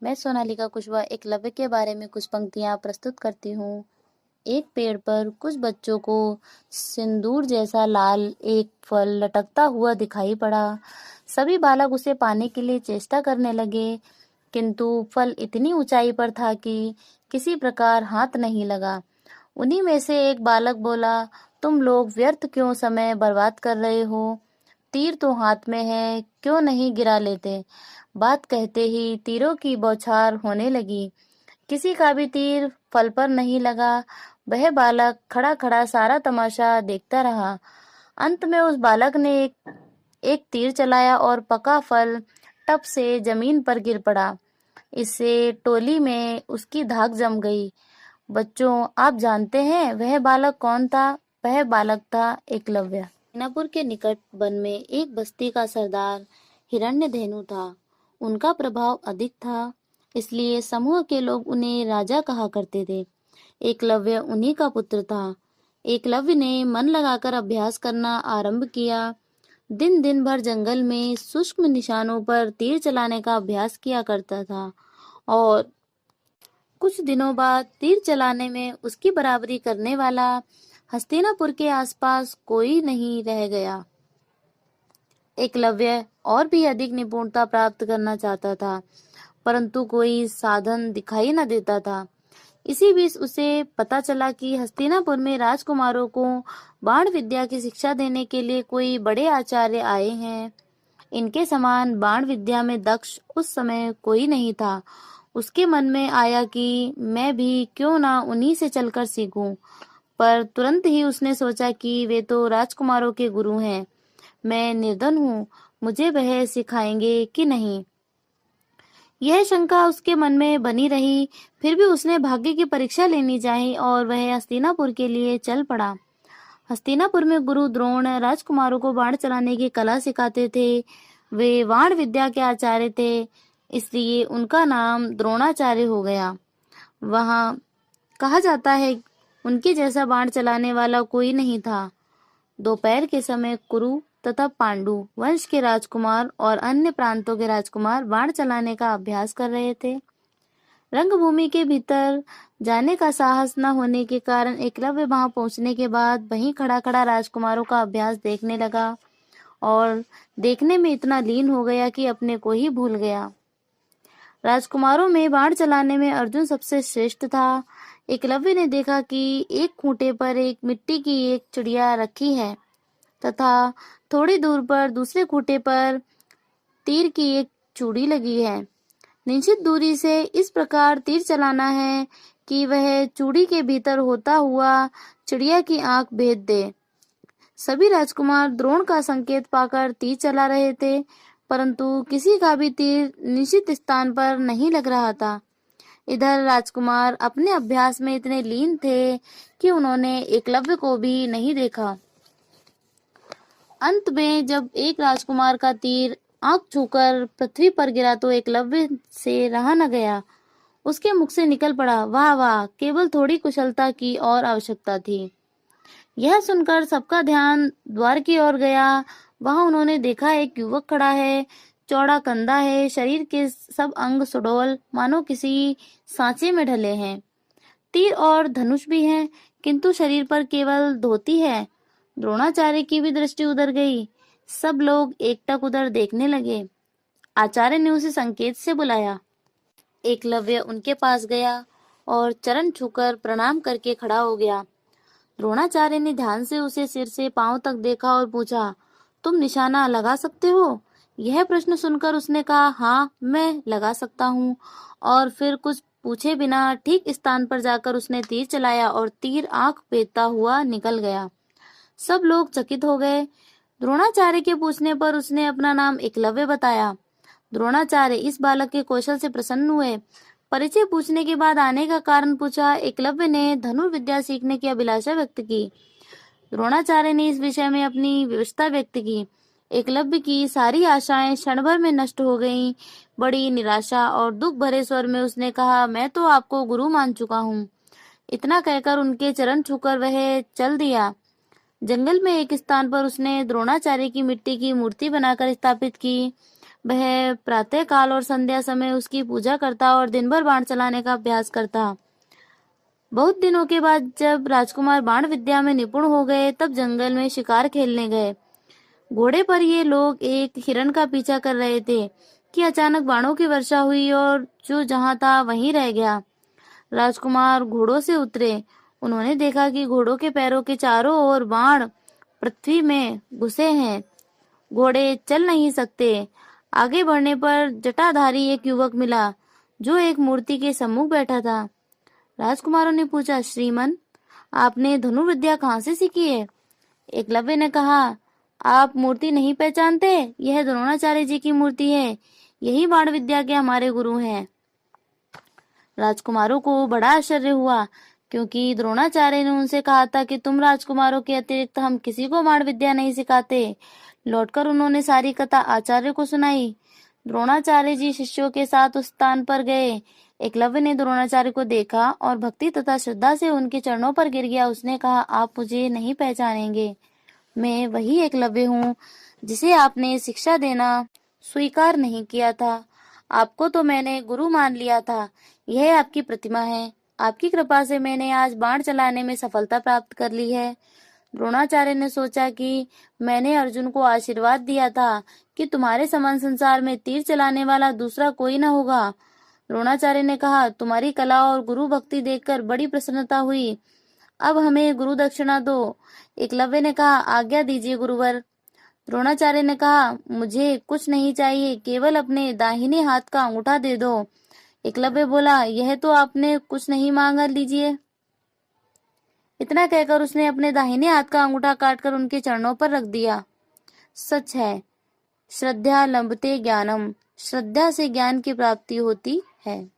मैं सोनालिका कुशवाहा एकलव्य के बारे में कुछ पंक्तियां प्रस्तुत करती हूँ। एक पेड़ पर कुछ बच्चों को सिंदूर जैसा लाल एक फल लटकता हुआ दिखाई पड़ा। सभी बालक उसे पाने के लिए चेष्टा करने लगे, किंतु फल इतनी ऊंचाई पर था कि किसी प्रकार हाथ नहीं लगा। उन्हीं में से एक बालक बोला, तुम लोग व्यर्थ क्यों समय बर्बाद कर रहे हो? तीर तो हाथ में है, क्यों नहीं गिरा लेते? बात कहते ही तीरों की बौछार होने लगी। किसी का भी तीर फल पर नहीं लगा। वह बालक खड़ा खड़ा सारा तमाशा देखता रहा। अंत में उस बालक ने एक तीर चलाया और पका फल टप से जमीन पर गिर पड़ा। इससे टोली में उसकी धाक जम गई। बच्चों, आप जानते हैं वह बालक कौन था? वह बालक था एकलव्य। हस्तिनापुर के निकट वन में एक बस्ती का सरदार हिरण्यधेनु था। उनका प्रभाव अधिक था, इसलिए समूह के लोग उन्हें राजा कहा करते थे। एकलव्य उन्हीं का पुत्र था। एकलव्य ने मन लगाकर अभ्यास करना आरंभ किया। दिन दिन भर जंगल में सूक्ष्म निशानों पर तीर चलाने का अभ्यास किया करता था और कुछ दिनों बाद तीर चलाने में उसकी बराबरी करने वाला हस्तिनापुर के आसपास कोई नहीं रह गया। एकलव्य और भी अधिक निपुणता प्राप्त करना चाहता था, परंतु कोई साधन दिखाई न देता था। इसी बीच उसे पता चला कि हस्तिनापुर में राजकुमारों को बाण विद्या की शिक्षा देने के लिए कोई बड़े आचार्य आए हैं। इनके समान बाण विद्या में दक्ष उस समय कोई नहीं था। उसके मन में आया कि मैं भी क्यों ना उन्हीं से चलकर सीखूं, पर तुरंत ही उसने सोचा कि वे तो राजकुमारों के गुरु हैं। मैं निर्धन हूँ, मुझे वह सिखाएंगे कि नहीं? यह शंका उसके मन में बनी रही। फिर भी उसने भाग्य की परीक्षा लेनी चाही और वह हस्तिनापुर के लिए चल पड़ा। हस्तिनापुर में गुरु द्रोण राजकुमारों को बाण चलाने की कला सिखाते थे। वे बाण विद्या के आचार्य थे, इसलिए उनका नाम द्रोणाचार्य हो गया। वहाँ कहा जाता है उनके जैसा बाण चलाने वाला कोई नहीं था। दोपहर के समय कुरु तथा पांडु वंश के राजकुमार और अन्य प्रांतों के राजकुमार बाण चलाने का अभ्यास कर रहे थे। रंगभूमि के भीतर जाने का साहस न होने के कारण एकलव्य वहां पहुंचने के बाद वहीं खड़ा खड़ा राजकुमारों का अभ्यास देखने लगा और देखने में इतना लीन हो गया कि अपने को ही भूल गया। राजकुमारों में बाण चलाने में अर्जुन सबसे श्रेष्ठ था। एकलव्य ने देखा कि एक खूंटे पर एक मिट्टी की एक चिड़िया रखी है तथा थोड़ी दूर पर दूसरे खूंटे पर तीर की एक चूड़ी लगी है। निश्चित दूरी से इस प्रकार तीर चलाना है कि वह चूड़ी के भीतर होता हुआ चिड़िया की आंख भेद दे। सभी राजकुमार द्रोण का संकेत पाकर तीर चला रहे थे, परंतु किसी का भी तीर निश्चित स्थान पर नहीं लग रहा था। इधर राजकुमार अपने अभ्यास में इतने लीन थे कि उन्होंने एकलव्य को भी नहीं देखा। अंत में जब एक राजकुमार का तीर आंख छूकर पृथ्वी पर गिरा तो एकलव्य से रहा न गया। उसके मुख से निकल पड़ा, वाह वाह, केवल थोड़ी कुशलता की और आवश्यकता थी। यह सुनकर सबका ध्यान द्वार की ओर गया। वहां उन्होंने देखा एक युवक खड़ा है, चौड़ा कंधा है, शरीर के सब अंग सुडौल मानो किसी सांचे में ढले हैं। तीर और धनुष भी हैं, किंतु शरीर पर केवल धोती है। द्रोणाचार्य की भी दृष्टि उधर गई। सब लोग एकटक उधर देखने लगे। आचार्य ने उसे संकेत से बुलाया। एकलव्य उनके पास गया और चरण छूकर प्रणाम करके खड़ा हो गया। द्रोणाचार्य ने ध्यान से उसे सिर से पांव तक देखा और पूछा, तुम निशाना लगा सकते हो? यह प्रश्न सुनकर उसने कहा, हाँ, मैं लगा सकता हूँ। और फिर कुछ पूछे बिना ठीक स्थान पर जाकर उसने तीर चलाया और तीर आंख भेदता हुआ निकल गया। सब लोग चकित हो गए। द्रोणाचार्य के पूछने पर उसने अपना नाम एकलव्य बताया। द्रोणाचार्य इस बालक के कौशल से प्रसन्न हुए। परिचय पूछने के बाद आने का कारण पूछा। एकलव्य ने धनुर्विद्या सीखने की अभिलाषा व्यक्त की। द्रोणाचार्य ने इस विषय में अपनी विवशता व्यक्त की। एकलव्य की सारी आशाएं क्षण भर में नष्ट हो गईं। बड़ी निराशा और दुख भरे स्वर में उसने कहा, मैं तो आपको गुरु मान चुका हूँ। इतना कहकर उनके चरण छूकर वह चल दिया। जंगल में एक स्थान पर उसने द्रोणाचार्य की मिट्टी की मूर्ति बनाकर स्थापित की। वह प्रातः काल और संध्या समय उसकी पूजा करता और दिन भर बाण चलाने का अभ्यास करता। बहुत दिनों के बाद जब राजकुमार बाण विद्या में निपुण हो गए, तब जंगल में शिकार खेलने गए। घोड़े पर ये लोग एक हिरण का पीछा कर रहे थे कि अचानक बाणों की वर्षा हुई और जो जहां था वहीं रह गया। राजकुमार घोड़ों से उतरे। उन्होंने देखा कि घोड़ों के पैरों के चारों ओर बाण पृथ्वी में घुसे हैं। घोड़े चल नहीं सकते। आगे बढ़ने पर जटाधारी एक युवक मिला जो एक मूर्ति के सम्मुख बैठा था। राजकुमारों ने पूछा, श्रीमन, आपने धनुर्विद्या कहाँ से सीखी है? एकलव्य ने कहा, आप मूर्ति नहीं पहचानते? यह द्रोणाचार्य जी की मूर्ति है। यही बाण विद्या के हमारे गुरु हैं। राजकुमारों को बड़ा आश्चर्य हुआ, क्योंकि द्रोणाचार्य ने उनसे कहा था कि तुम राजकुमारों के अतिरिक्त हम किसी को बाण विद्या नहीं सिखाते। लौटकर उन्होंने सारी कथा आचार्य को सुनाई। द्रोणाचार्य जी शिष्यों के साथ उस स्थान पर गए। एकलव्य ने द्रोणाचार्य को देखा और भक्ति तथा श्रद्धा से उनके चरणों पर गिर गया। उसने कहा, आप मुझे नहीं पहचानेंगे। मैं वही एकलव्य हूँ जिसे आपने शिक्षा देना स्वीकार नहीं किया था। आपको तो मैंने गुरु मान लिया था। यह आपकी प्रतिमा है। आपकी कृपा से मैंने आज बाण चलाने में सफलता प्राप्त कर ली है। द्रोणाचार्य ने सोचा कि मैंने अर्जुन को आशीर्वाद दिया था कि तुम्हारे समान संसार में तीर चलाने वाला दूसरा कोई न होगा। द्रोणाचार्य ने कहा, तुम्हारी कला और गुरु भक्ति देखकर बड़ी प्रसन्नता हुई। अब हमें गुरु दक्षिणा दो। एकलव्य ने कहा, आज्ञा दीजिए गुरुवर। द्रोणाचार्य ने कहा, मुझे कुछ नहीं चाहिए, केवल अपने दाहिने हाथ का अंगूठा दे दो। एकलव्य बोला, यह तो आपने कुछ नहीं मांगा, लीजिए। इतना कहकर उसने अपने दाहिने हाथ का अंगूठा काटकर उनके चरणों पर रख दिया। सच है, श्रद्धा लभते ज्ञानम। श्रद्धा से ज्ञान की प्राप्ति होती है।